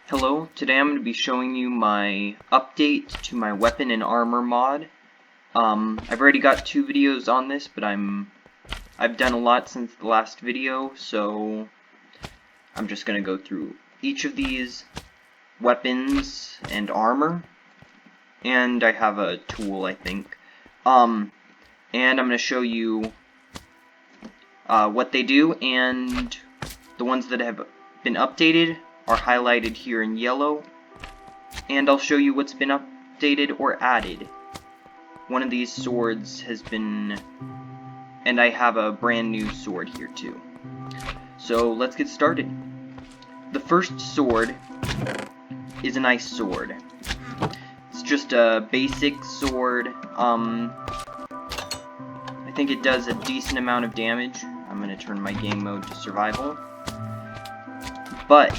Hello, today I'm going to be showing you my update to my weapon and armor mod. I've already got 2 videos on this, but I've done a lot since the last video, so I'm just going to go through each of these weapons and armor, and I have a tool, I think. And I'm going to show you what they do, and the ones that have been updated are highlighted here in yellow, and I'll show you what's been updated or added. One of these swords has been, and I have a brand new sword here too. So let's get started. The first sword is an ice sword. It's just a basic sword. I think it does a decent amount of damage. I'm going to turn my game mode to survival. But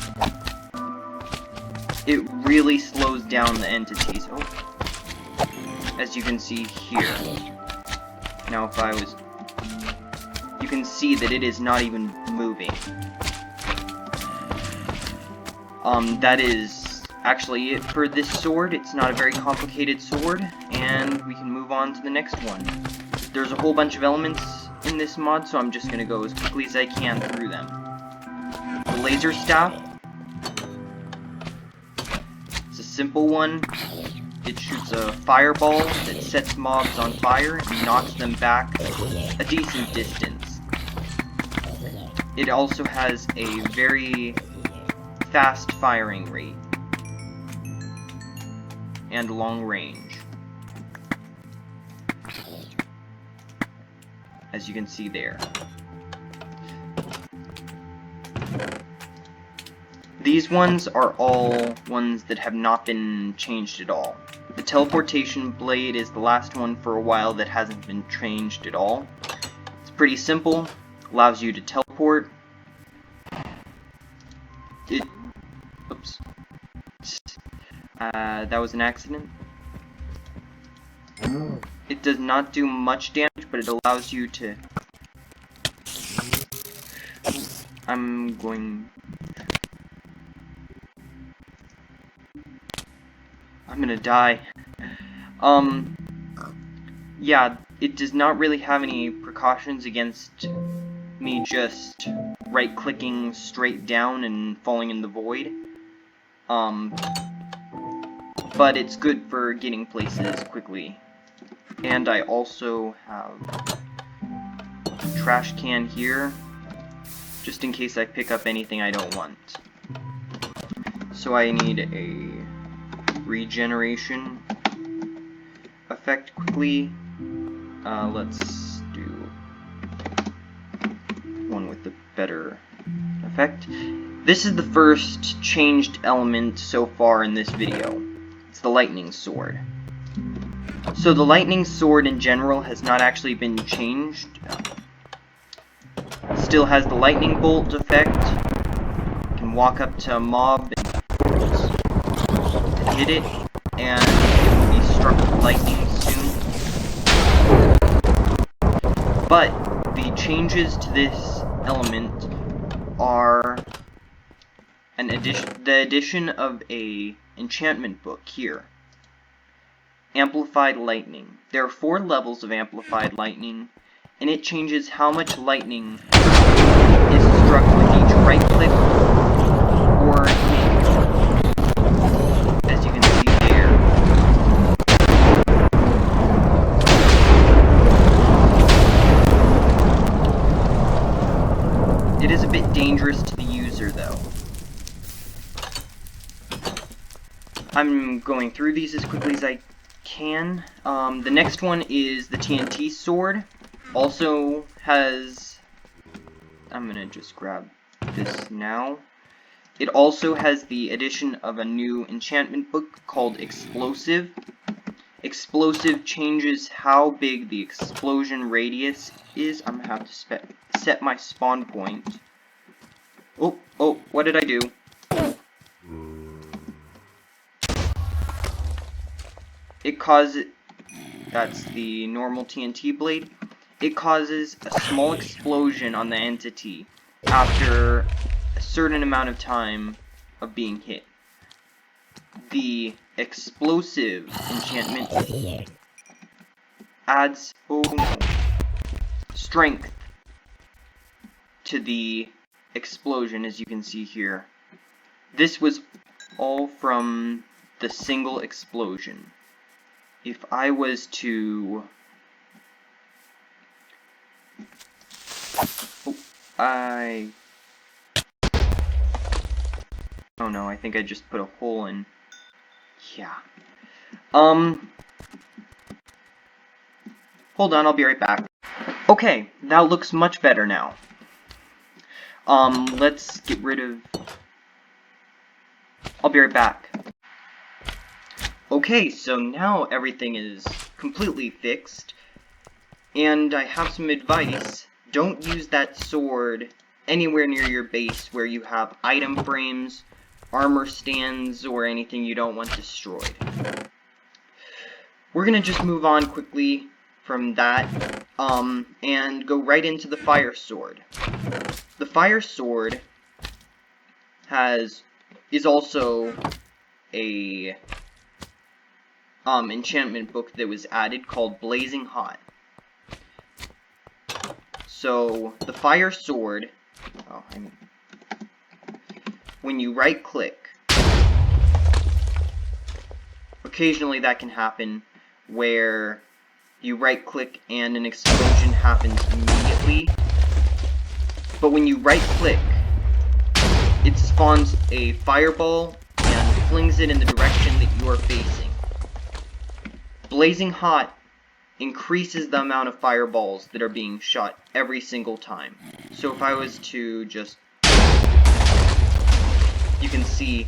it really slows down the entities. As you can see here. Now if I was... You can see that it is not even moving. That is actually it for this sword. It's not a very complicated sword, and we can move on to the next one. There's a whole bunch of elements in this mod, so I'm just going to go as quickly as I can through them. The laser staff. It's a simple one. It shoots a fireball that sets mobs on fire and knocks them back a decent distance. It also has a very fast firing rate and long range, as you can see there. These ones are all ones that have not been changed at all. The teleportation blade is the last one for a while that hasn't been changed at all. It's pretty simple, allows you to teleport. Oops. That was an accident. It does not do much damage, but it allows you to... I'm gonna die. Yeah, it does not really have any precautions against me just right-clicking straight down and falling in the void. But it's good for getting places quickly. And I also have a trash can here, just in case I pick up anything I don't want. So I need a regeneration effect quickly. Let's do one with the better effect. This is the first changed element so far in this video. It's the lightning sword. So the lightning sword in general has not actually been changed. Still has the lightning bolt effect. You can walk up to a mob and hit it, and it will be struck with lightning soon. But the changes to this element are the addition of a enchantment book here. Amplified lightning. There are 4 levels of amplified lightning, and it changes how much lightning is struck with each right click or hit. As you can see there. It is a bit dangerous to the user though. I'm going through these as quickly as I can. The next one is the TNT sword. Also has... I'm gonna just grab this now. It also has the addition of a new enchantment book called Explosive. Explosive changes how big the explosion radius is. I'm gonna have to set my spawn point. Oh, what did I do? It causes... That's the normal TNT blade. It causes a small explosion on the entity after a certain amount of time of being hit. the explosive enchantment adds strength to the explosion, as you can see here. This was all from the single explosion. If I was to... Oh no, I think I just put a hole in. Yeah. Hold on, I'll be right back. Okay, that looks much better now. Let's get rid of... I'll be right back. Okay, so now everything is completely fixed, and I have some advice. Don't use that sword anywhere near your base where you have item frames, armor stands, or anything you don't want destroyed. We're gonna just move on quickly from that, and go right into the fire sword. The fire sword is also a enchantment book that was added called Blazing Hot. So the fire sword, when you right click, occasionally that can happen where you right click and an explosion happens immediately. But when you right click, it spawns a fireball and flings it in the direction that you are facing. Blazing Hot increases the amount of fireballs that are being shot every single time. So if I was to just... You can see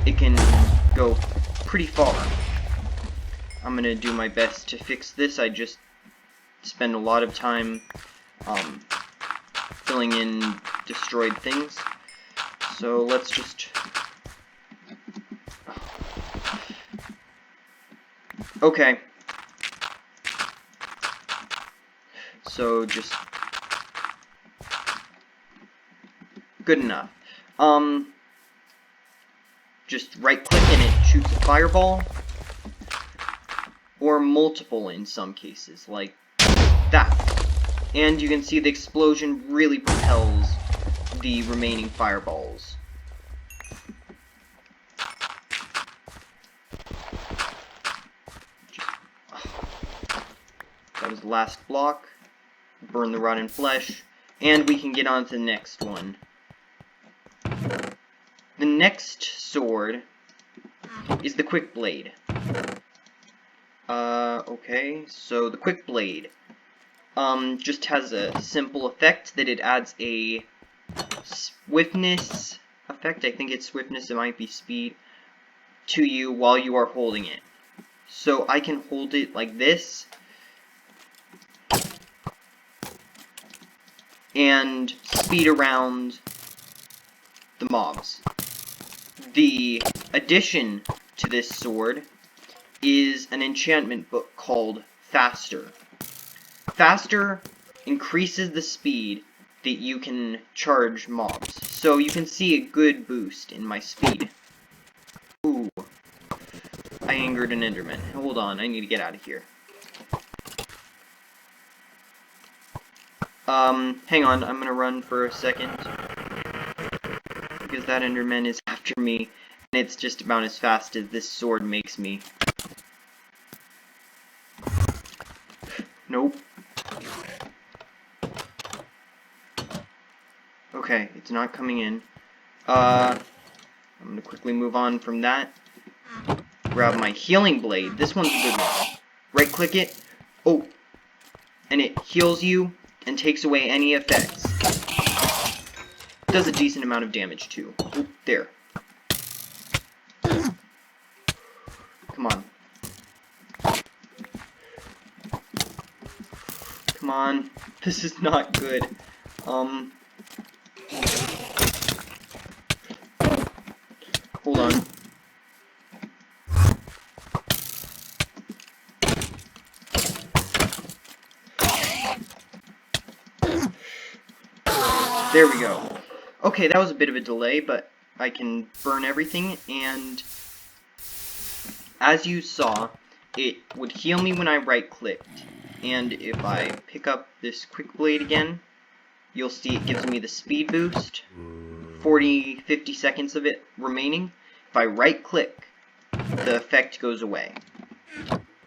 it can go pretty far. I'm gonna do my best to fix this. I just spend a lot of time filling in destroyed things. So let's just... Okay. So just... Good enough. Just right click and it shoots a fireball. Or multiple in some cases, like that. And you can see the explosion really propels the remaining fireballs. That was the last block. Burn the rotten flesh. And we can get on to the next one. The next sword is the Quick Blade. Okay, so the Quick Blade just has a simple effect that it adds a swiftness effect. I think it's swiftness, it might be speed, to you while you are holding it. So I can hold it like this and speed around the mobs. The addition to this sword is an enchantment book called Faster. Faster increases the speed that you can charge mobs. So you can see a good boost in my speed. Ooh. I angered an Enderman. Hold on, I need to get out of here. Hang on, I'm gonna run for a second. Because that Enderman is after me, and it's just about as fast as this sword makes me. Nope. Okay, it's not coming in. I'm gonna quickly move on from that. Grab my healing blade. This one's a good one. Right click it. Oh. And it heals you and takes away any effects. Does a decent amount of damage too. Oh, there. Come on. Come on. This is not good. Hold on. There we go. Okay, that was a bit of a delay, but I can burn everything, and as you saw, it would heal me when I right-clicked. And if I pick up this quick blade again, you'll see it gives me the speed boost, 40-50 seconds of it remaining. If I right-click, the effect goes away.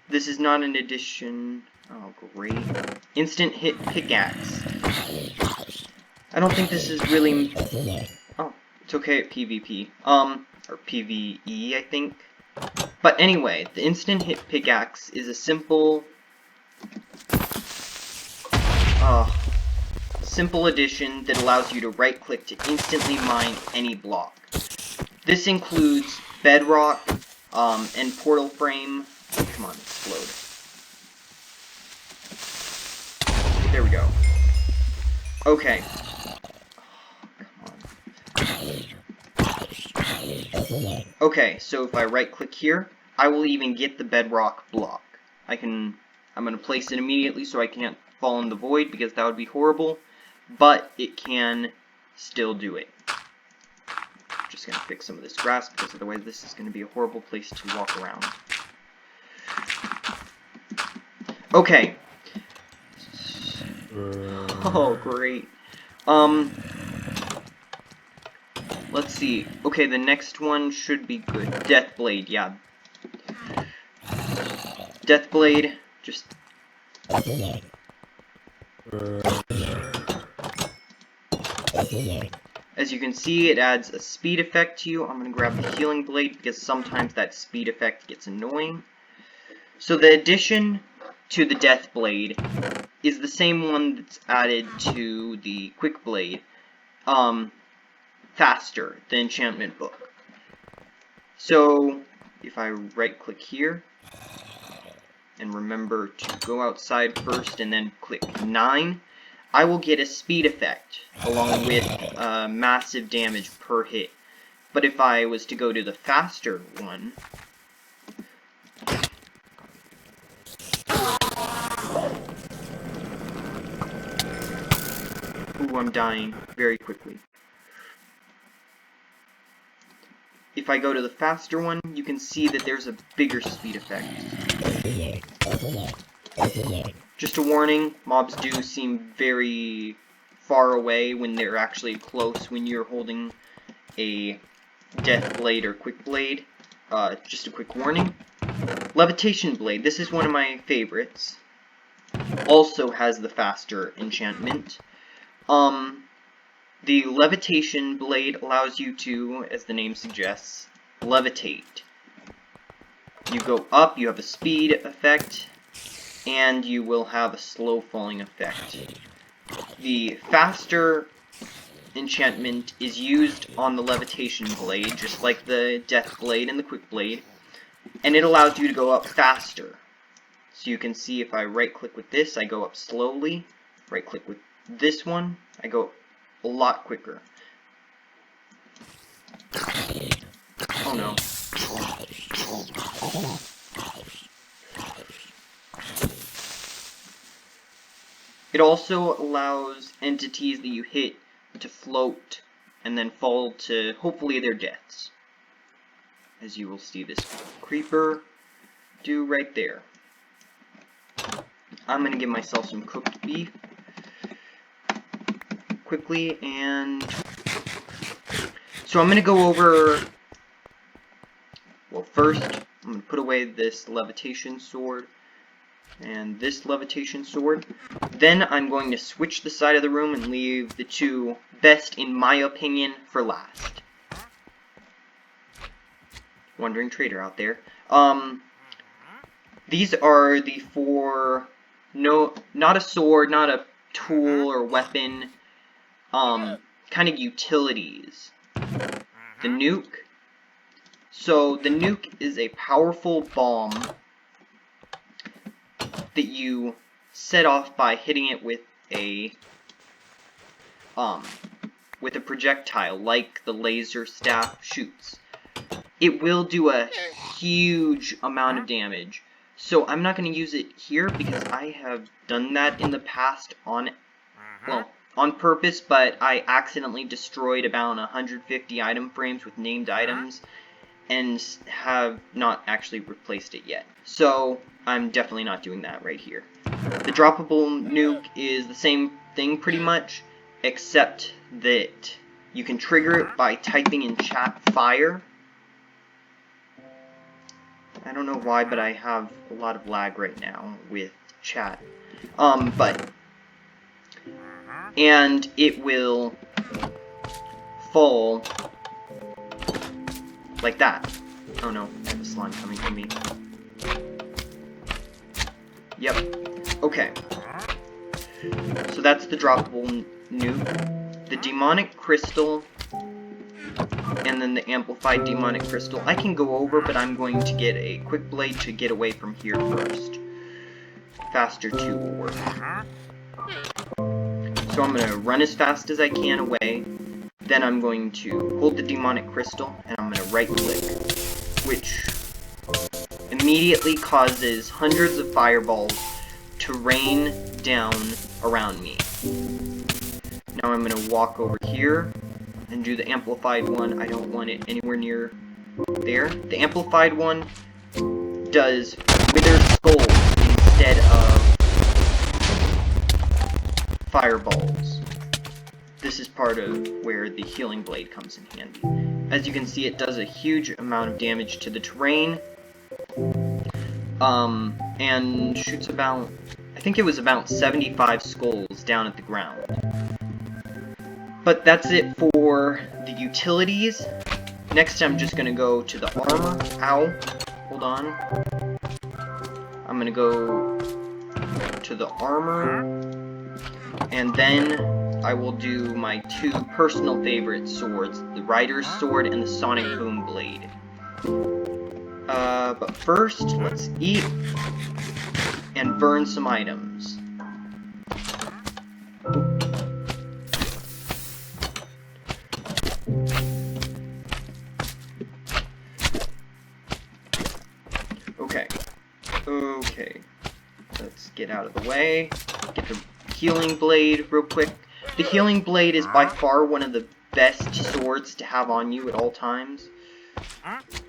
This is not an addition. Oh, great. Instant hit pickaxe. I don't think this is really... Oh, it's okay at PvP. Or PvE, I think. But anyway, the instant hit pickaxe is a simple... simple addition that allows you to right-click to instantly mine any block. This includes bedrock, and portal frame. Come on, explode. There we go. Okay. Okay, so if I right-click here, I will even get the bedrock block. I'm gonna place it immediately so I can't fall in the void because that would be horrible, but it can still do it. Just gonna fix some of this grass because otherwise this is gonna be a horrible place to walk around. Okay. Oh, great. Let's see. Okay, the next one should be good. Deathblade, yeah. Deathblade, just... As you can see, it adds a speed effect to you. I'm going to grab the healing blade because sometimes that speed effect gets annoying. So the addition to the Deathblade is the same one that's added to the Quick Blade. Faster, the enchantment book. So, if I right-click here, and remember to go outside first and then click 9, I will get a speed effect, along with massive damage per hit. But if I was to go to the faster one, ooh, I'm dying very quickly. If I go to the faster one, you can see that there's a bigger speed effect. Just a warning, mobs do seem very far away when they're actually close when you're holding a Death Blade or Quick Blade. Just a quick warning. Levitation Blade, this is one of my favorites. Also has the faster enchantment. The Levitation Blade allows you to, as the name suggests, levitate. You go up, you have a speed effect, and you will have a slow falling effect. The faster enchantment is used on the Levitation Blade, just like the Death Blade and the Quick Blade, and it allows you to go up faster. So you can see if I right-click with this, I go up slowly. Right-click with this one, I go a lot quicker. Oh no. It also allows entities that you hit to float and then fall to hopefully their deaths. As you will see this creeper do right there. I'm gonna give myself some cooked beef quickly, and so I'm gonna go over, well, first I'm gonna put away this levitation sword and this levitation sword. Then I'm going to switch the side of the room and leave the two best, in my opinion, for last. Wandering trader out there. These are the four, no, not a sword, not a tool or weapon, kind of utilities. The nuke. So the nuke is a powerful bomb that you set off by hitting it with a projectile, like the laser staff shoots. It will do a huge amount of damage. So I'm not going to use it here because I have done that in the past on purpose, but I accidentally destroyed about 150 item frames with named items, and have not actually replaced it yet. So I'm definitely not doing that right here. The droppable nuke is the same thing pretty much, except that you can trigger it by typing in chat fire. I don't know why, but I have a lot of lag right now with chat. And it will fall like that. Oh no, I have a slime coming to me. Yep. Okay. So that's the droppable nuke. The demonic crystal, and then the amplified demonic crystal, I can go over, but I'm going to get a quick blade to get away from here first. Faster 2 will work. So I'm going to run as fast as I can away. Then I'm going to hold the demonic crystal, and I'm going to right click, which immediately causes hundreds of fireballs to rain down around me. Now I'm going to walk over here and do the amplified one. I don't want it anywhere near there. The amplified one does wither skulls instead of fireballs. This is part of where the healing blade comes in handy. As you can see, it does a huge amount of damage to the terrain. And shoots about, I think it was about 75 skulls down at the ground. But that's it for the utilities. Next, I'm just going to go to the armor. Ow. Hold on. I'm going to go to the armor. And then I will do my 2 personal favorite swords, the Rider's Sword and the Sonic Boom Blade. But first, let's eat and burn some items. Okay. Let's get out of the way. Get the healing blade real quick. The healing blade is by far one of the best swords to have on you at all times,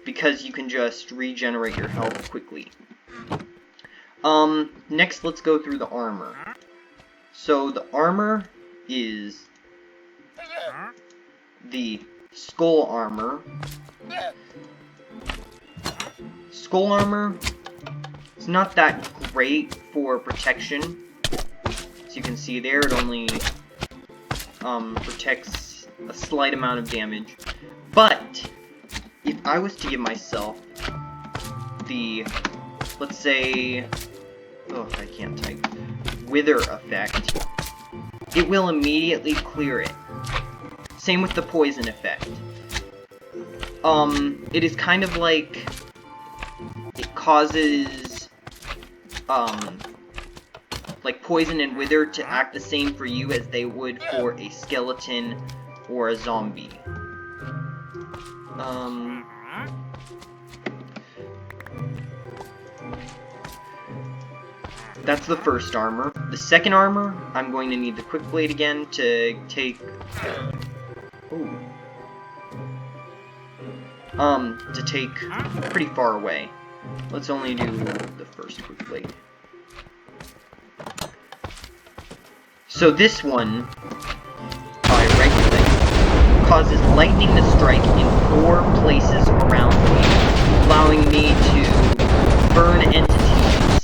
because you can just regenerate your health quickly. Next let's go through the armor. So the armor is the skull armor. Skull armor is not that great for protection. As you can see there, it only protects a slight amount of damage. But if I was to give myself the, let's say, oh, I can't type, wither effect, it will immediately clear it. Same with the poison effect. It is kind of like it causes, like poison and wither to act the same for you as they would for a skeleton or a zombie. That's the first armor. The second armor, I'm going to need the quick blade again to take, to take pretty far away. Let's only do the first quick blade. So this one, by right click, causes lightning to strike in 4 places around me, allowing me to burn entities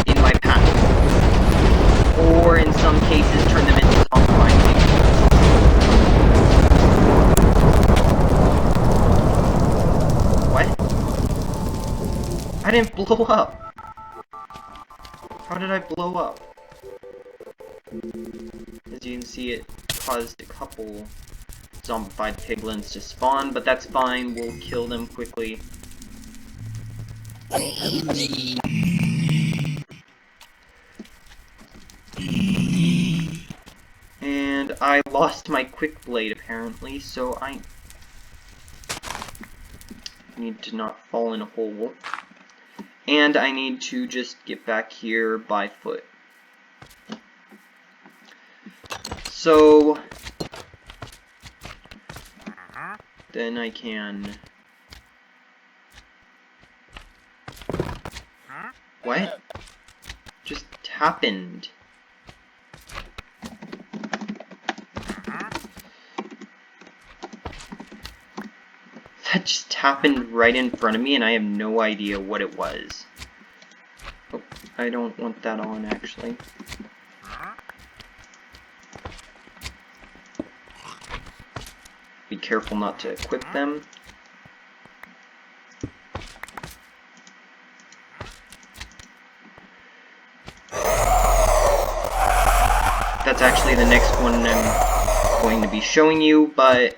in my path, or in some cases turn them into zombified things. What? I didn't blow up. How did I blow up? As you can see, it caused a couple zombified piglins to spawn, but that's fine, we'll kill them quickly. And I lost my quick blade apparently, so I need to not fall in a hole. And I need to just get back here by foot. So then I can What just happened? That just happened right in front of me, and I have no idea what it was. Oh, I don't want that on, actually. Be careful not to equip them. That's actually the next one I'm going to be showing you, but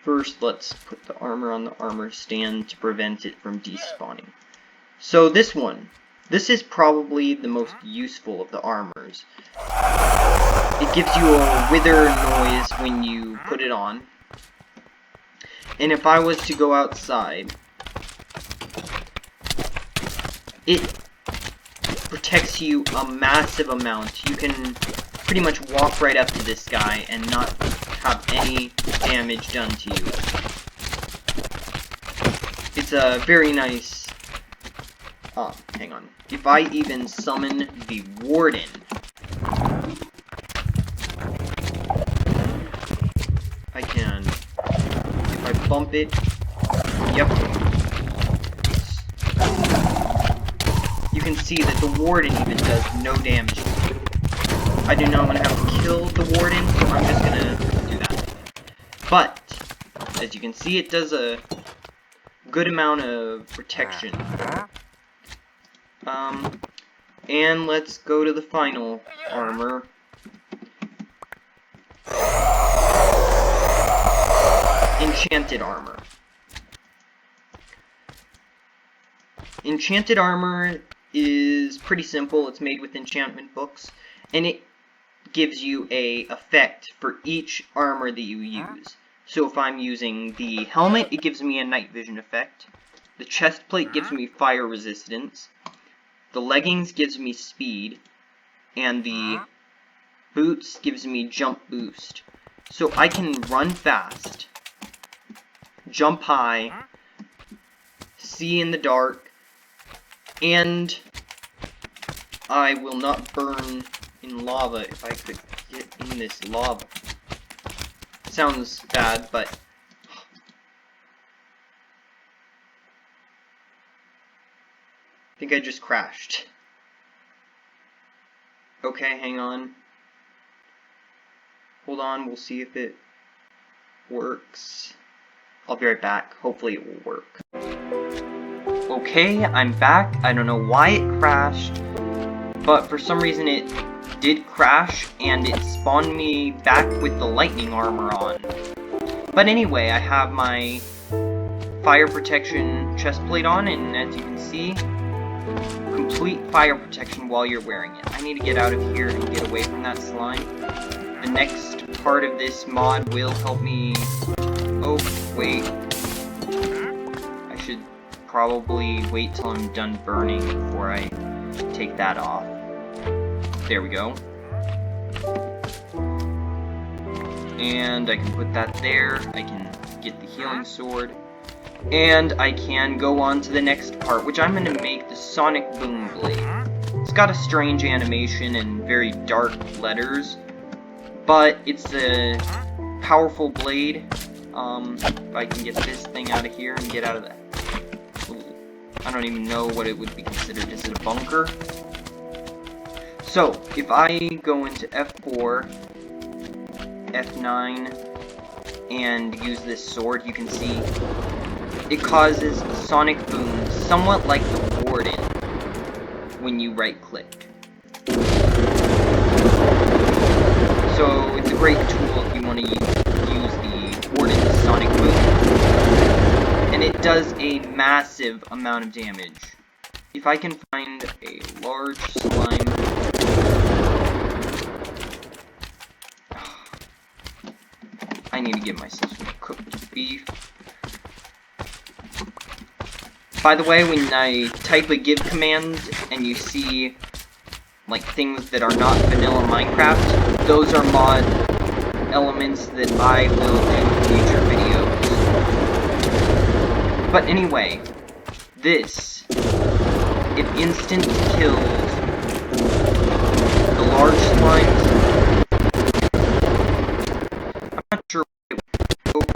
first let's put the armor on the armor stand to prevent it from despawning. So this one, this is probably the most useful of the armors. It gives you a wither noise when you put it on. And if I was to go outside, it protects you a massive amount. You can pretty much walk right up to this guy and not have any damage done to you. It's a very nice... Oh, hang on. If I even summon the Warden... I can... If I bump it... Yep. You can see that the Warden even does no damage. I do not want to have to kill the Warden, so I'm just gonna do that. But, as you can see, it does a good amount of protection. And let's go to the final armor. Enchanted armor. Enchanted armor is pretty simple. It's made with enchantment books, and it gives you a effect for each armor that you use. So if I'm using the helmet, it gives me a night vision effect. The chest plate gives me fire resistance. The leggings gives me speed, and the boots gives me jump boost. So I can run fast, jump high, see in the dark, and I will not burn in lava if I could get in this lava. Sounds bad, but I think I just crashed. Okay, hang on. Hold on, we'll see if it works. I'll be right back. Hopefully it will work. Okay, I'm back. I don't know why it crashed, but for some reason it did crash, and it spawned me back with the lightning armor on. But anyway, I have my fire protection chest plate on, and as you can see, complete fire protection while you're wearing it. I need to get out of here and get away from that slime. The next part of this mod will help me... Oh, wait. I should probably wait till I'm done burning before I take that off. There we go. And I can put that there. I can get the healing sword. And I can go on to the next part, which I'm going to make the Sonic Boom Blade. It's got a strange animation and very dark letters, but it's a powerful blade. If I can get this thing out of here and get out of that. I don't even know what it would be considered. Is it a bunker? So, if I go into F4, F9, and use this sword, you can see it causes a sonic boom, somewhat like the Warden, when you right-click. So, it's a great tool if you want to use the Warden's sonic boom. And it does a massive amount of damage. If I can find a large slime... I need to get myself some cooked beef. By the way, when I type a give command and you see like things that are not vanilla Minecraft, those are mod elements that I will do in future videos. But anyway, This, it instant kills the large slimes. I'm not sure where it would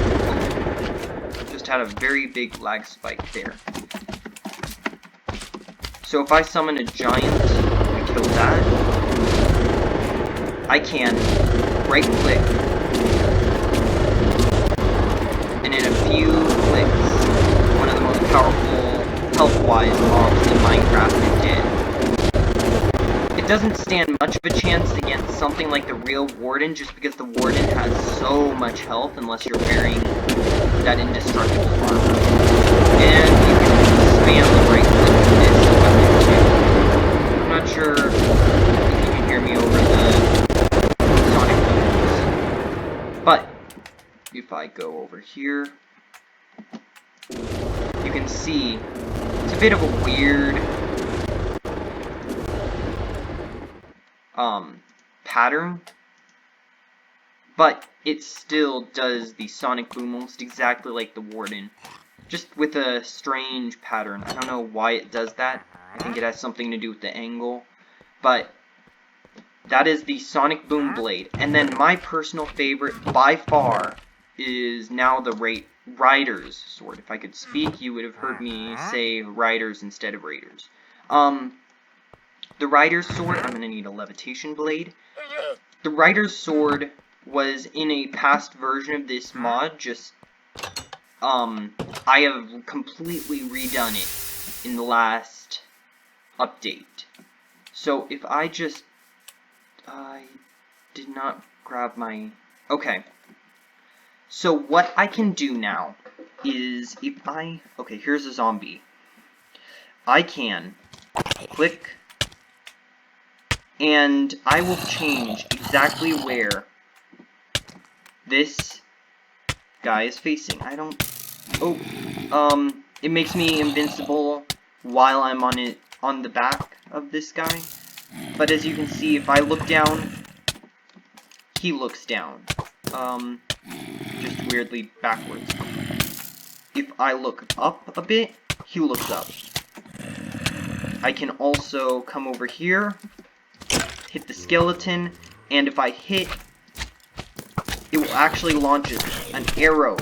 go. Just had a very big lag spike there. So if I summon a giant and kill that, I can right-click, and in a few clicks, one of the most powerful health-wise mobs in Minecraft is dead. It doesn't stand much of a chance against something like the real Warden, just because the Warden has so much health unless you're wearing that indestructible armor. And you can spam the right-click with this weapon too. I'm not sure if you can hear me over the sonic booms. But if I go over here, you can see it's a bit of a weird pattern, but it still does the sonic boom almost exactly like the Warden, just with a strange pattern. I don't know why it does that. I think it has something to do with the angle, but that is the Sonic Boom Blade. And then my personal favorite by far is now the Rider's Sword. If I could speak, you would have heard me say Riders instead of Raiders. The Rider's Sword, I'm going to need a Levitation Blade. The Rider's Sword was in a past version of this mod, just, I have completely redone it in the last update. So if I just, I did not grab my, okay. So what I can do now is if okay, here's a zombie. I can click, and I will change exactly where this guy is facing. It makes me invincible while I'm on the back of this guy. But as you can see, if I look down, he looks down. Just weirdly backwards. If I look up a bit, he looks up. I can also come over here, hit the skeleton, and if I hit, it will actually launch an arrow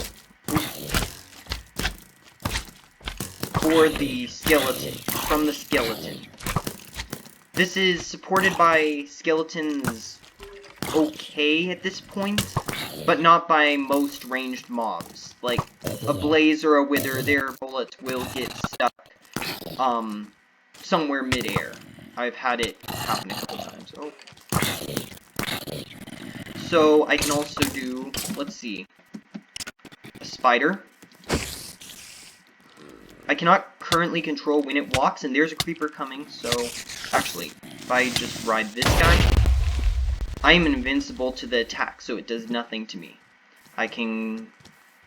for the skeleton, from the skeleton. This is supported by skeletons okay at this point, but not by most ranged mobs. Like a Blaze or a Wither, their bullet will get stuck somewhere mid-air. I've had it happen a couple times. Okay. So I can also do, let's see, a spider. I cannot currently control when it walks, and there's a creeper coming, so actually, if I just ride this guy, I am invincible to the attack, so it does nothing to me. I can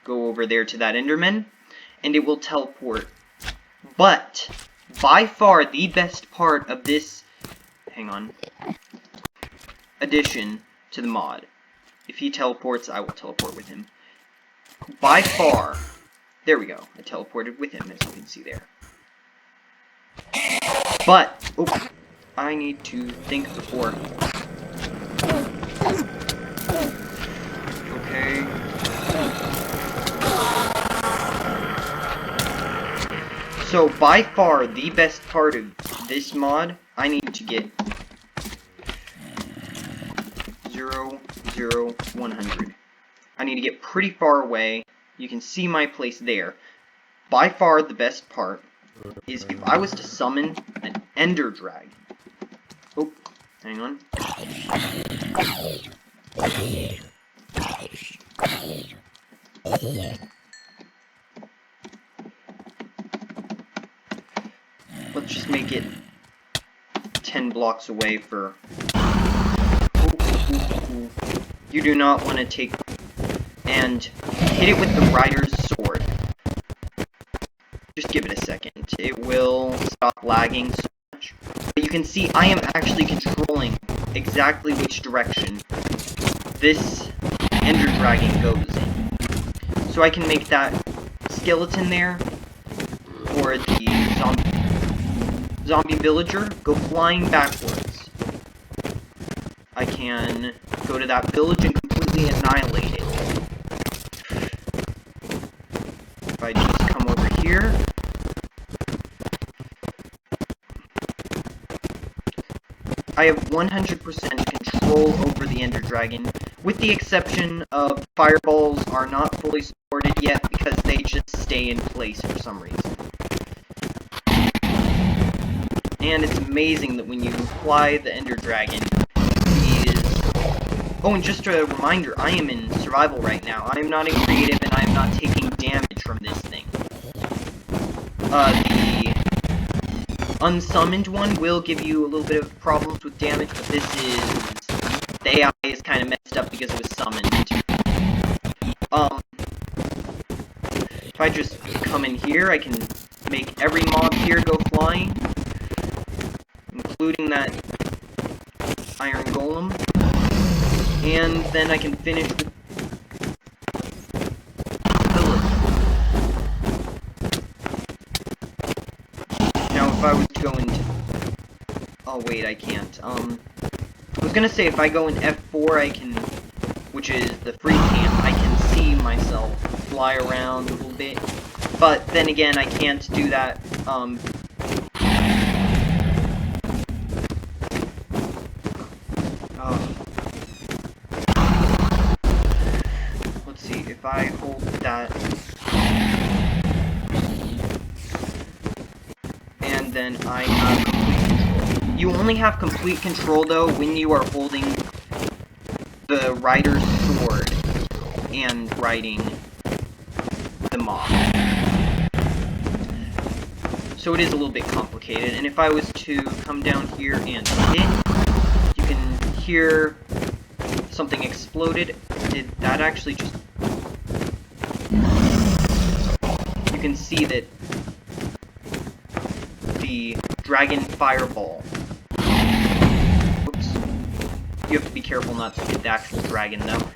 go over there to that Enderman, and it will teleport. But by far the best part of this, addition to the mod, if he teleports, I will teleport with him. By far, there we go, I teleported with him, as you can see there. But, oh, I need to think before. Okay. So, by far, the best part of this mod, I need to get 0, 0, 100. I need to get pretty far away. You can see my place there. By far, the best part is if I was to summon an Ender Dragon. Oh, hang on. Let's just make it 10 blocks away for... You do not want to take and hit it with the Rider's Sword. Just give it a second. It will stop lagging so much. But you can see I am actually controlling exactly which direction this Ender Dragon goes in. So I can make that skeleton there for the zombie villager, go flying backwards. I can go to that village and completely annihilate it. If I just come over here, I have 100% control over the Ender Dragon, with the exception of fireballs are not fully supported yet because they just stay in place for some reason. And it's amazing that when you fly the Ender Dragon, he is... Oh, and just a reminder, I am in survival right now. I am not in creative, and I am not taking damage from this thing. The unsummoned one will give you a little bit of problems with damage, but this is... The AI is kind of messed up because it was summoned. If I just come in here, I can make every mob here go flying, including that iron golem, and then I can finish with the village. Now if I was to go into... Oh wait, I can't. I was gonna say if I go in F4 I can, which is the free cam, I can see myself fly around a little bit, but then again I can't do that, let's see, if I hold that, and then I have complete control. You only have complete control, though, when you are holding the rider's sword and riding the mob. So it is a little bit complicated, and if I was to come down here and hit, you can hear something exploded. Did that actually just... You can see that the dragon fireball... Whoops. You have to be careful not to hit the actual dragon, though.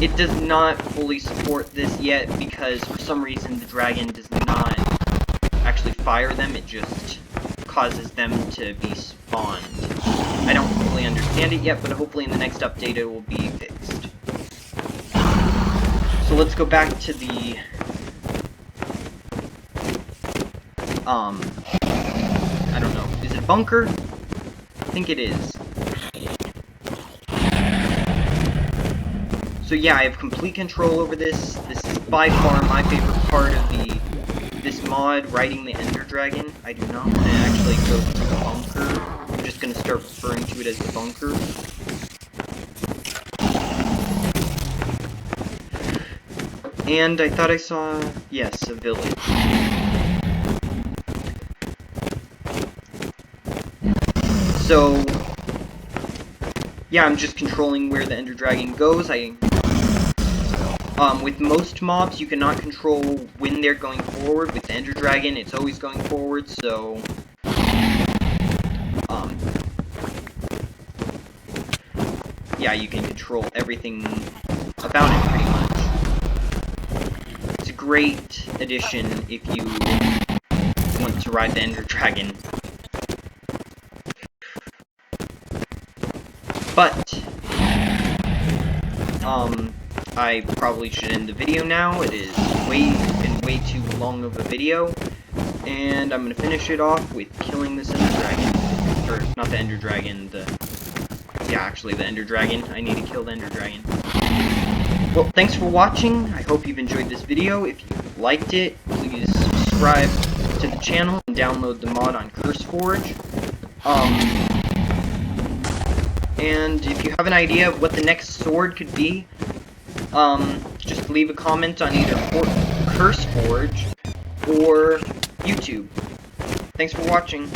It does not fully support this yet, because for some reason the dragon does not actually fire them, it just causes them to be spawned. I don't fully understand it yet, but hopefully in the next update it will be fixed. So let's go back to the... I don't know, is it bunker? I think it is. So yeah, I have complete control over this. This is by far my favorite part of this mod, riding the Ender Dragon. I do not want to actually go through the bunker. I'm just going to start referring to it as the bunker. And I thought I saw, yes, a village. So, yeah, I'm just controlling where the Ender Dragon goes. With most mobs, you cannot control when they're going forward. With the Ender Dragon, it's always going forward, so... yeah, you can control everything about it, pretty much. It's a great addition if you want to ride the Ender Dragon. But, I probably should end the video now. It is been way too long of a video, and I'm gonna finish it off with killing this Ender Dragon. Or, not the Ender Dragon, yeah, actually the Ender Dragon. I need to kill the Ender Dragon. Well, thanks for watching. I hope you've enjoyed this video. If you liked it, please subscribe to the channel and download the mod on CurseForge. And if you have an idea of what the next sword could be, just leave a comment on either CurseForge or YouTube. Thanks for watching.